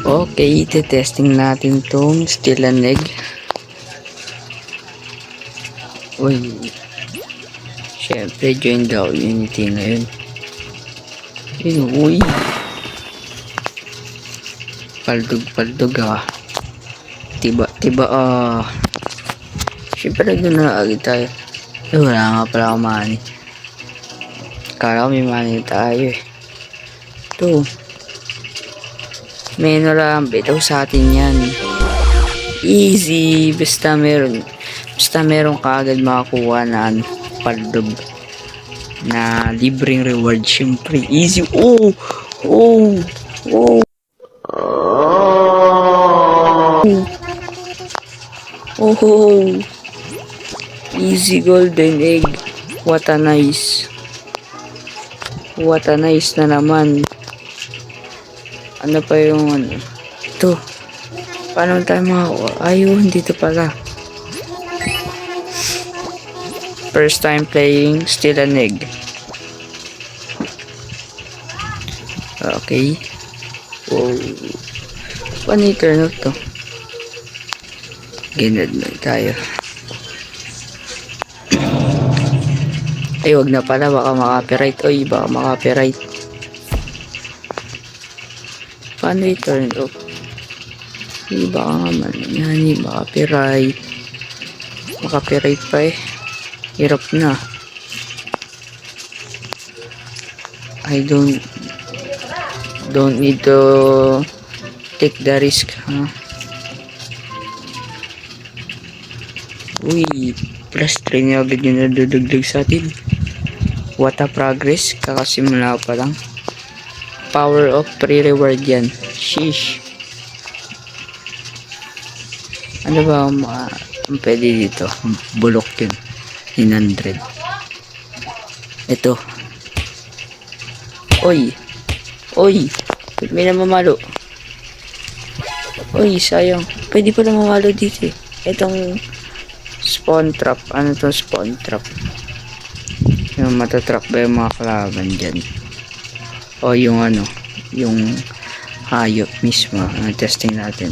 Okay, testing natin tong steel and egg. Uy, syempre join daw unity na yun. Uy, paldog tiba syempre doon na agad tayo. Wala nga pala ako money. Kala ko may money tayo eh. Ito, may lang bitaw sa atin yan. Easy, basta meron ka agad makakuha na paldog na libreng reward. Syempre easy. Oh easy golden egg. What a nice na naman. Ano pa yung ano ito, paano tayo makakuha? Ayun, dito pala. First time playing steel and egg. Okay. Oh, 1 liter na to. Ginad na tayo. Ay, wag na pala, baka maka-copyright. Oy, baka maka-copyright. Paano i-turn off? Baka nga man yan, maka-copyright. Maka-copyright pa eh. Hirap na. I don't need to take the risk, ha? Uy, plus 3 na agad yung nadudugdug sa atin. What a progress, kakasimula pa lang. Power of pre-reward yan. Sheesh. Ano ba ang pwede dito? Bulok yun. 900. Ito. Oy, may namamalo. Oy, sayang. Pwede pala mamalo dito eh. Itong spawn trap. Ano to spawn trap? Yung matatrap ba yung mga kalaban dyan? O yung ano, yung hayop mismo. Testing natin.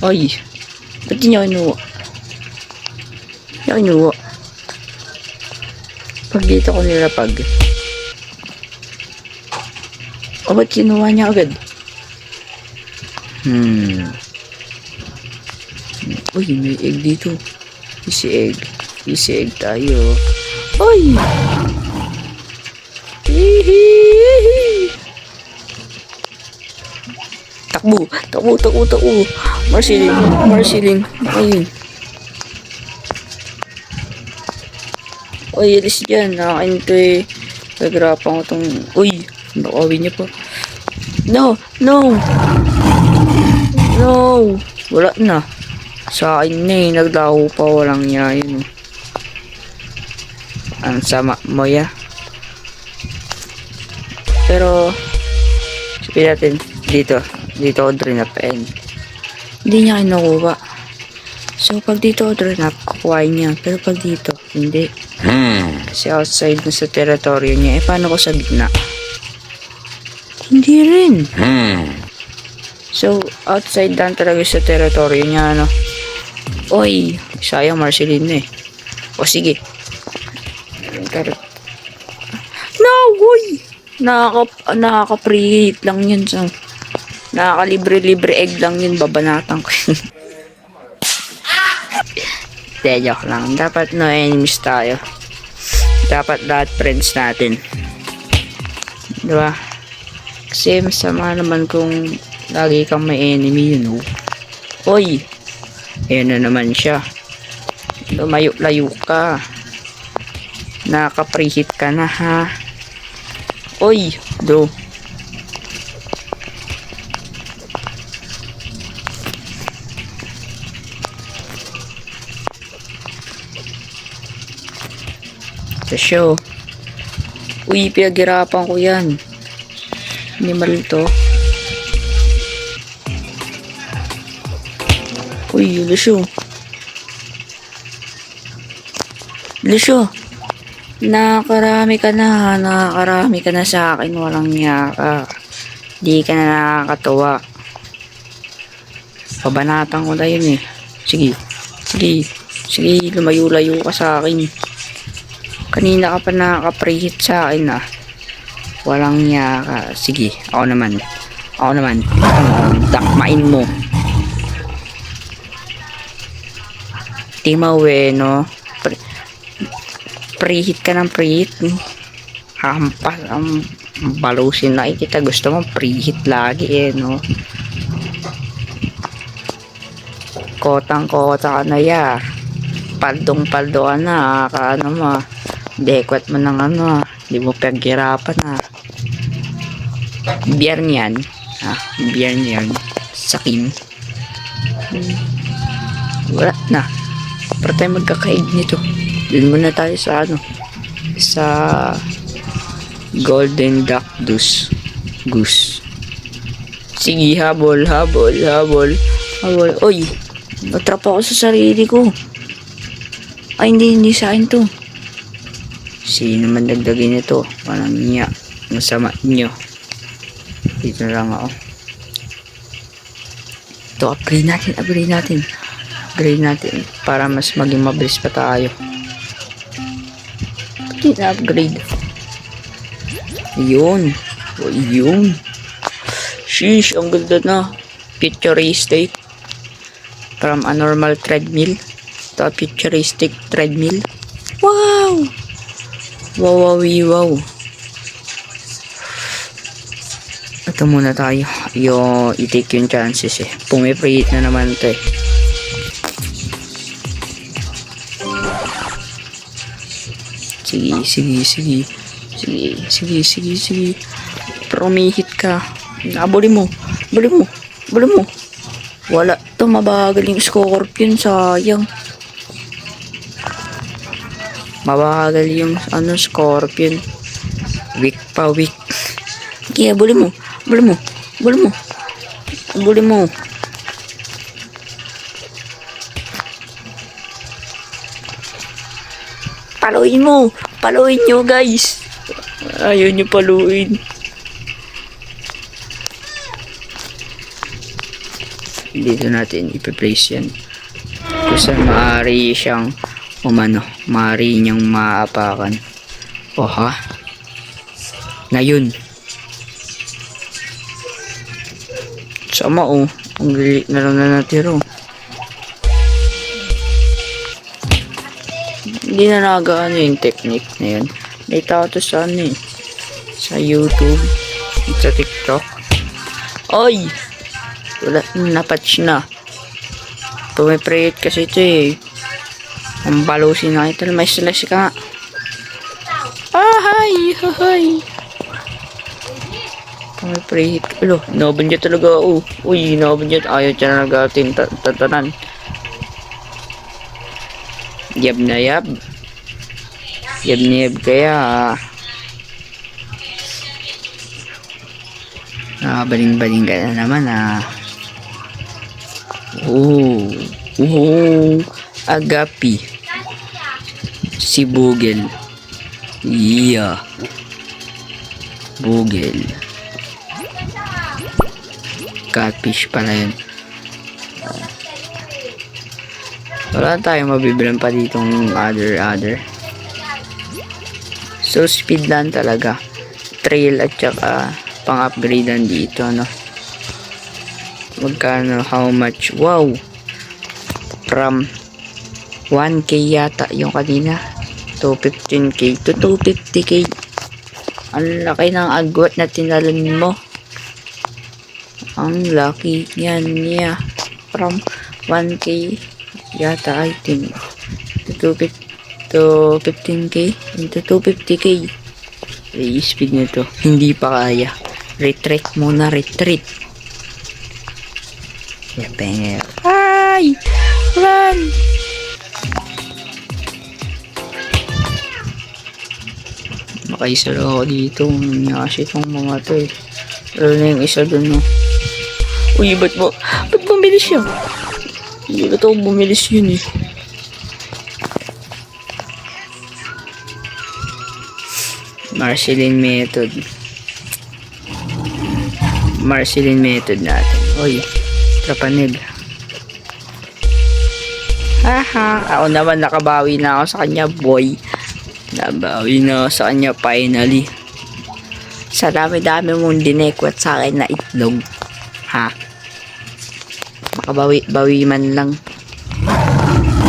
Oy, ba't di niya kinuha? Pag dito ko nilapag. O ba't kinuha niya agad? Uy, may egg dito. Easy egg tayo. Oy! Takbo. Marceling. Ayun. Oy, alis dyan. Nakakain to eh. Nagrapan ko tong... Uy! Nakawin niya pa. No! Wala na. Sa akin na eh. Naglaho pa. Walang niya yun. Ang sama mo ya. Pero sabihin natin dito ko drain up and hindi niya kinukuha. So pag dito ko drain up, kukuhain niya. Pero pag dito, hindi. Kasi outside na sa teritoryo niya. Eh paano ko sa gitna? Hindi rin. So outside lang talaga sa teritoryo niya, ano. Oy, sayang Marceline eh. O sige. No, boy! Nakaka-pre-hit lang yun. So, nakaka-libre egg lang yun. Babanatan ko yun. Joke lang. Dapat no enemies tayo. Dapat lahat friends natin. Diba? Kasi masama naman kung lagi kang may enemy, you know. Oy! Ayan na naman siya. Lumayo-layo ka. Nakaka-pre-hit ka na, ha? Oy, do. Sa show. Uy, pinaghirapan ko yan. Animal to. Uy, Lucio. Nakakarami ka na sa akin, walang niya ka. Di ka na nakakatawa. Pabanatan ko na yun eh. Sige, sige, sige, lumayo-layo ka sa akin. Kanina ka pa nakaka-preheat sa akin ah. Walang niya ka. Sige, ako naman. Dakmain mo. Timawe, no? Preheat ka ng preheat. Hampas ang balusin na kita. Gusto mo preheat lagi eh, no? Kotang-kota ka na ya. Paldong-paldo ka na. Kaano mo. Dekwat mo ng ano. Di mo paghirapan na. Biyern yan. Biyern yan. Sakin. Wala na. Para tayo magkakaig nito. Dun muna tayo sa ano. Sa Golden Duck Goose. Sige, habol. Oy, natrap ako sa sarili ko. Ay, hindi sa akin to. Sino man dagdagin ito? Parang niya. Masama nyo. Dito lang ako. Ito, upgrade natin. Para mas maging mabilis pa tayo. Pati na upgrade. Yun. Sheesh, ang ganda na. Futuristic. From a normal treadmill to a futuristic treadmill. Wow! Wow. Ito muna tayo. I-take yung chances eh. Pumipreheat na naman ito eh. Sige. Promihit ka. Buli mo. Wala. Ito mabagal yung scorpion. Sayang. Mabagal yung scorpion. Weak. Kaya buli mo. Paluin nyo guys. Ayaw nyo paluin. Dito natin ipi-place yan. Kasi maaari siyang maaari niyang maapakan. O ha? Ngayon. Sama ang lilit na lang na natiro. Hindi na nagaano yung technique na yun. Nakita ko to sa sa YouTube, sa TikTok. Oy! Wala, napatch na. Pumipreheat kasi ito eh. Ang balusin na ito. May slash ka nga. Hi! Pumipreheat. Alo, inaban niya talaga. Uy, inaban niya. Ayaw siya na nagating tatanan. Yab na yab kaya baling-baling ka na naman agapi si Bugel. Yeah, Bugel. Catfish pala yun. Wala tayong mabibilang pa ditong other. So speed lang talaga. Trail at saka pang-upgradean dito, no? Magkano? How much? Wow! From 1k yata yung kanina to 15k to 250k. Ang laki ng agwat na tinalan mo. Ang laki yan niya. From 1k yata I think to 15k into 250k. Speed nito hindi pa kaya. Retreat muna. Yapenger. Ay! Run! Makaisa lang ako dito. Nangyasi itong mga to eh. Lalo na yung isa dun, no? Uy, ba't bumilis siya? Hindi ba ito bumilis yun eh? Marceline method. Marceline method natin. Oy, trapanil. Haha, ako naman nakabawi na ako sa kanya, boy. Nabawi na ako sa kanya finally. Sa dami-dami mong dinekwat sa akin na itlog. Ha? Makabawi man lang.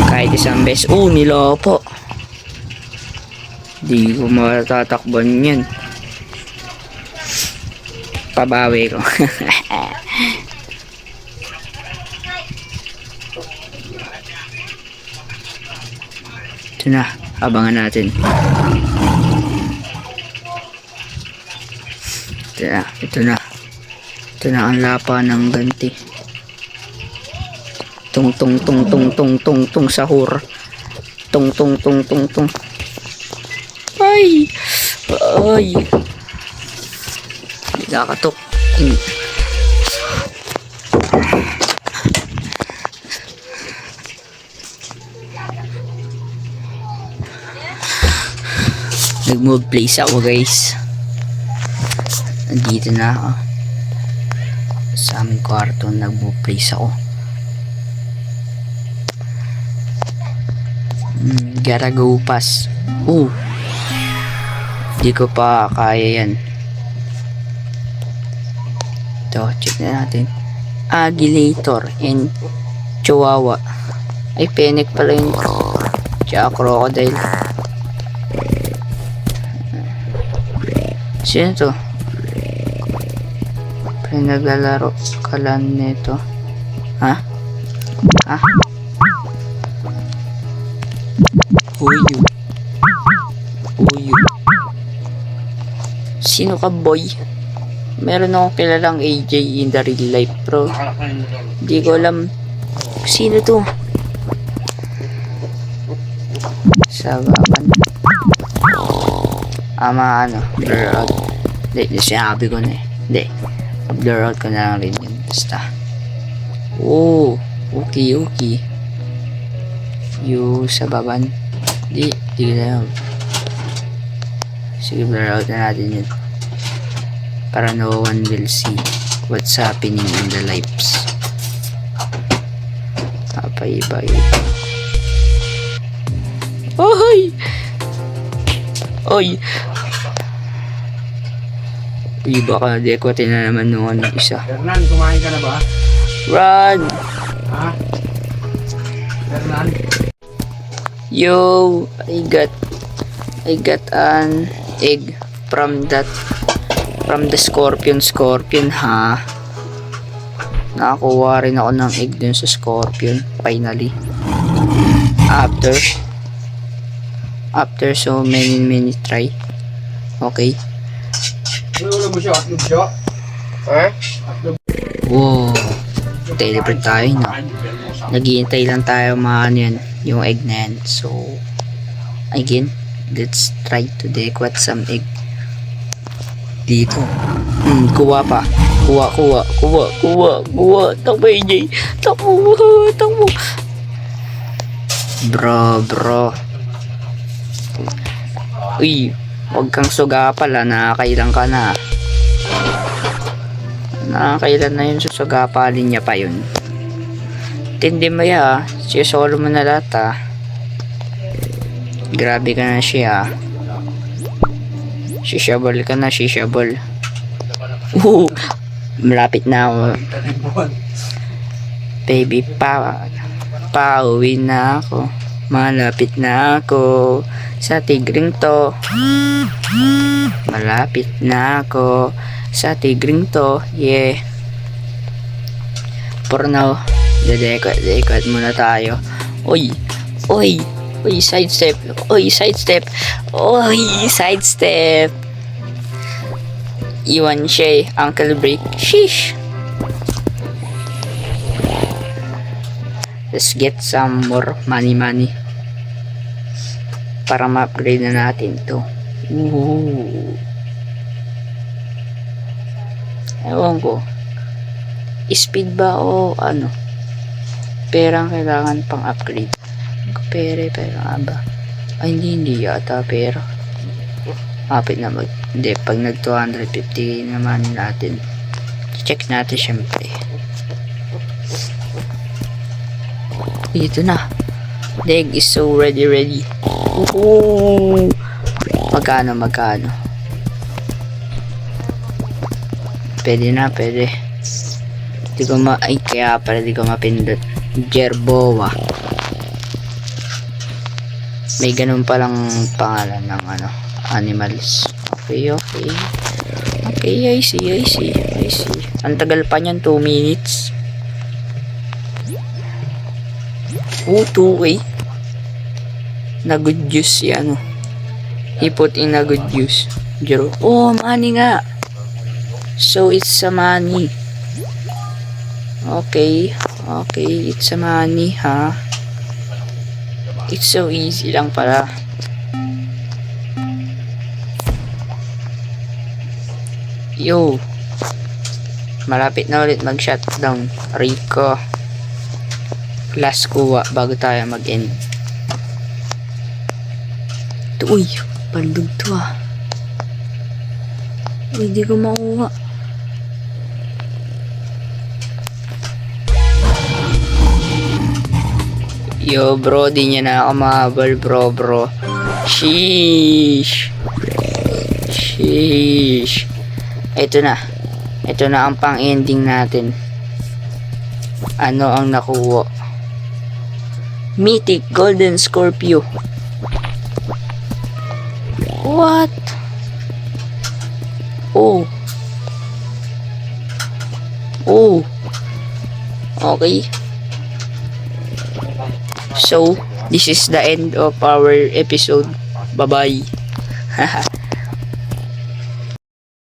Kahit isang beses. Nilopo. Di ko matatakban yan. Pabawi ko. Ito na, abangan natin. Ito na ang lapa ng ganti. Tung sahur. Tung. Ay. Nakatok. Nag-move place ako, guys. Nandito na ako sa aming kwarto. Nag-move place ako. Gotta go pass. Di ko pa kaya yan. Ito, check na natin. Alligator and Chihuahua. Ay, Fennec pala yun. Tsaka crocodile. Sino to? Pinaglalaro ka lang nito. Ha? Uyu. Sino ka, boy? Meron akong kilalang AJ in the real life, bro. Hindi ko alam sino to. Sababan. Blur out. Hindi, sinabi ko na eh. Hindi, blur out ko na lang rin yun. Basta. Okay. Yung sababan. Hindi ko na yun. Sige, blur out na natin yun. Para no one will see what's happening in the lives. Iba. Oy! Baka dekwatin na naman nung isa. Hernan, kumain ka na ba? Run! Ha? Hernan? Yo! I got an egg from the scorpion, ha? Nakakuha rin ako ng egg dun sa scorpion, finally. After so many try. Okay. Ulo mo siya, atlog siya. Wow. Teleport tayo, no? Naghihintay lang tayo yan, yung egg na yan. So, again, let's try to dequat some egg. Dito. Kuha pa. Kuha. Takbo, AJ. Takbo. Bro. Uy, huwag kang suga pala. Nakakailan ka na. Nakakailan na yun. Susugapalin niya pa yun. Tindi mo ya. Solo mo na lahat, Grabe ka na siya. Shishabol ka na, shishabol. Malapit na ako. Baby, pauwi na ako. Malapit na ako sa tigring to. Malapit na ako sa tigring to. Yeah. For now, dedekot muna tayo. Oy, sidestep. Iwan siya, Uncle Break. Sheesh. Let's get some more money. Para ma-upgrade na natin to. Ewan ko. Speed ba o ano? Pera ang kailangan pang upgrade. Pera ba? Ay, hindi yata pera. Kapit na hindi, pag nag 250 naman natin, check natin syempre. Ito na. The egg is so ready. Oh! Magkano? Pwede na. Di ko kaya pala di ko mapindot. Jerboa. May ganun palang pangalan ng animals. Okay. I see. Ang tagal pa niyan, 2 minutes. 2 na good juice he put in a good juice. Money nga. So it's a money. Okay, it's a money, ha? It's so easy lang pala. Yo, malapit na ulit mag-shutdown. Rico, last kuha bago tayo mag-end. Uy, pandog to Uy, di ko makuha. Yo bro, di niya na ako mahabol bro. Sheesh. Ito na ang pang-ending natin. Ano ang nakuha? Mythic Golden Scorpio. What? Oh. Okay. So, this is the end of our episode. Bye-bye.